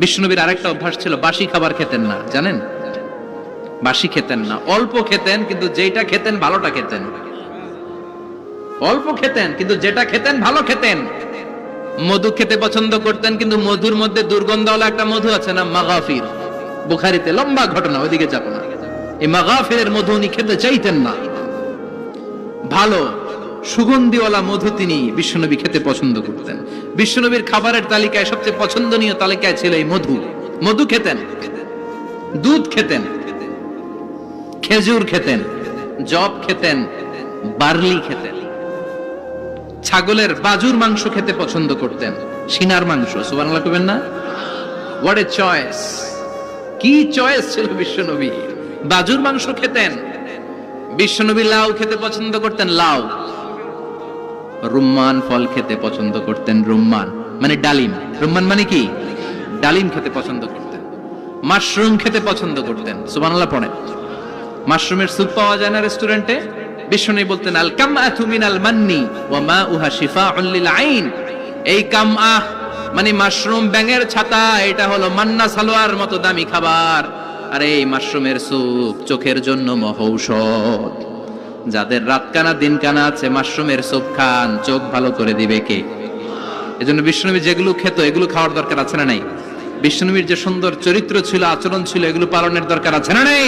বিশ্বনবীর আরেকটা অভ্যাস ছিল, বাসি খাবার খেতেন না, জানেন? বাসি খেতেন না, অল্প খেতেন, কিন্তু যেটা খেতেন ভালোটা খেতেন। অল্প খেতেন কিন্তু যেটা খেতেন ভালো খেতেন। মধু খেতে পছন্দ করতেন, কিন্তু মধুর মধ্যে দুর্গন্ধওয়ালা একটা মধু আছে না, মাগাফির, বুখারীতে লম্বা ঘটনা, ওইদিকে যাব না। এই মাগাফিরের মধু উনি খেতে চাইতেন না। ভালো সুগন্ধিওয়ালা মধু তিনি বিশ্বনবী খেতে পছন্দ করতেন। বিশ্বনবীর খাবারের তালিকায় সবচেয়ে পছন্দনীয় তালিকায় ছিল এই মধু। মধু খেতেন, দুধ খেতেন, খেজুর খেতেন, জব খেতেন, বার্লি খেতেন, ছাগলের বাজুর মাংস খেতে পছন্দ করতেন, সিনার মাংস। সুবহানাল্লাহ কইবেন না? What a choice! কি চয়েস ছিল বিশ্বনবী! বাজুর মাংস খেতেন। বিশ্বনবী লাউ খেতে পছন্দ করতেন, লাউ। রুম্মান ফল খেতে পছন্দ করতেন, রুম্মান মানে ডালিম। রুম্মান মানে কি? ডালিম খেতে পছন্দ করতেন। মাশরুম খেতে পছন্দ করতেন। সুবহানাল্লাহ পড়েন। মাশরুমের স্যুপ পাওয়া যায় না রেস্টুরেন্টে? বিশ্বনবী বলতেন, আল কামআতু মিনাল মান্নি ওয়া মাউহা শিফাউন লিল আইন। এই কামআহ মানে মাশরুম, ব্যাঙের ছাতা, এটা হলো মান্না সালোয়ার মতো দামি খাবার। আর এই মাশরুমের স্যুপ চোখের জন্য মহৌষধ। যাদের রাত কানা দিন কানা আছে, মাশরুমের স্যুপ খান, চোখ ভালো করে দিবে কে? এজন্য বিশ্বনবী যেগুলো খেত এগুলো খাওয়ার দরকার আছে না নাই? বিশ্বনবীর যে সুন্দর চরিত্র ছিল, আচরণ ছিল, এগুলো পালনের দরকার আছে না নাই?